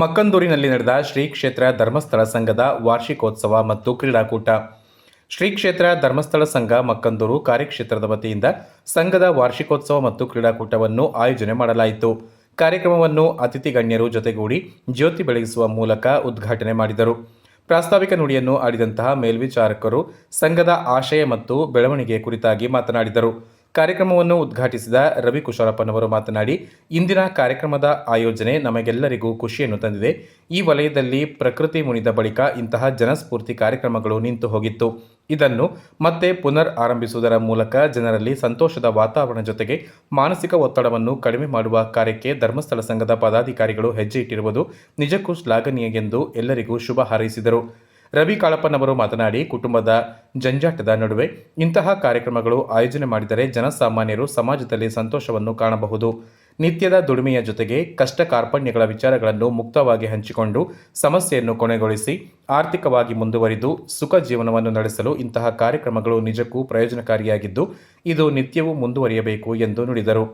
ಮಕ್ಕಂದೂರಿನಲ್ಲಿ ನಡೆದ ಶ್ರೀ ಕ್ಷೇತ್ರ ಧರ್ಮಸ್ಥಳ ಸಂಘದ ವಾರ್ಷಿಕೋತ್ಸವ ಮತ್ತು ಕ್ರೀಡಾಕೂಟ. ಶ್ರೀ ಕ್ಷೇತ್ರ ಧರ್ಮಸ್ಥಳ ಸಂಘ ಮಕ್ಕಂದೂರು ಕಾರ್ಯಕ್ಷೇತ್ರದ ವತಿಯಿಂದ ಸಂಘದ ವಾರ್ಷಿಕೋತ್ಸವ ಮತ್ತು ಕ್ರೀಡಾಕೂಟವನ್ನು ಆಯೋಜನೆ ಮಾಡಲಾಯಿತು. ಕಾರ್ಯಕ್ರಮವನ್ನು ಅತಿಥಿ ಗಣ್ಯರು ಜೊತೆಗೂಡಿ ಜ್ಯೋತಿ ಬೆಳಗಿಸುವ ಮೂಲಕ ಉದ್ಘಾಟನೆ ಮಾಡಿದರು. ಪ್ರಾಸ್ತಾವಿಕ ನುಡಿಯನ್ನು ಆಡಿದಂತಹ ಮೇಲ್ವಿಚಾರಕರು ಸಂಘದ ಆಶಯ ಮತ್ತು ಬೆಳವಣಿಗೆ ಕುರಿತಾಗಿ ಮಾತನಾಡಿದರು. ಕಾರ್ಯಕ್ರಮವನ್ನು ಉದ್ಘಾಟಿಸಿದ ರವಿ ಕುಶಾಲಪ್ಪನವರು ಮಾತನಾಡಿ, ಇಂದಿನ ಕಾರ್ಯಕ್ರಮದ ಆಯೋಜನೆ ನಮಗೆಲ್ಲರಿಗೂ ಖುಷಿಯನ್ನು ತಂದಿದೆ. ಈ ವಲಯದಲ್ಲಿ ಪ್ರಕೃತಿ ಮುನಿದ ಬಳಿಕ ಇಂತಹ ಜನಸ್ಫೂರ್ತಿ ಕಾರ್ಯಕ್ರಮಗಳು ನಿಂತು ಹೋಗಿತ್ತು. ಇದನ್ನು ಮತ್ತೆ ಪುನರ್ ಆರಂಭಿಸುವುದರ ಮೂಲಕ ಜನರಲ್ಲಿ ಸಂತೋಷದ ವಾತಾವರಣ ಜೊತೆಗೆ ಮಾನಸಿಕ ಒತ್ತಡವನ್ನು ಕಡಿಮೆ ಮಾಡುವ ಕಾರ್ಯಕ್ಕೆ ಧರ್ಮಸ್ಥಳ ಸಂಘದ ಪದಾಧಿಕಾರಿಗಳು ಹೆಜ್ಜೆ ಇಟ್ಟಿರುವುದು ನಿಜಕ್ಕೂ ಶ್ಲಾಘನೀಯ ಎಂದು ಎಲ್ಲರಿಗೂ ಶುಭ ಹಾರೈಸಿದರು. ರವಿ ಕಾಳಪ್ಪನವರು ಮಾತನಾಡಿ, ಕುಟುಂಬದ ಜಂಜಾಟದ ನಡುವೆ ಇಂತಹ ಕಾರ್ಯಕ್ರಮಗಳು ಆಯೋಜನೆ ಮಾಡಿದರೆ ಜನಸಾಮಾನ್ಯರು ಸಮಾಜದಲ್ಲಿ ಸಂತೋಷವನ್ನು ಕಾಣಬಹುದು. ನಿತ್ಯದ ದುಡಿಮೆಯ ಜೊತೆಗೆ ಕಷ್ಟ ಕಾರ್ಪಣ್ಯಗಳ ವಿಚಾರಗಳನ್ನು ಮುಕ್ತವಾಗಿ ಹಂಚಿಕೊಂಡು ಸಮಸ್ಯೆಯನ್ನು ಕೊನೆಗೊಳಿಸಿ ಆರ್ಥಿಕವಾಗಿ ಮುಂದುವರಿದು ಸುಖ ಜೀವನವನ್ನು ನಡೆಸಲು ಇಂತಹ ಕಾರ್ಯಕ್ರಮಗಳು ನಿಜಕ್ಕೂ ಪ್ರಯೋಜನಕಾರಿಯಾಗಿದ್ದು ಇದು ನಿತ್ಯವೂ ಮುಂದುವರಿಯಬೇಕು ಎಂದು ನುಡಿದರು.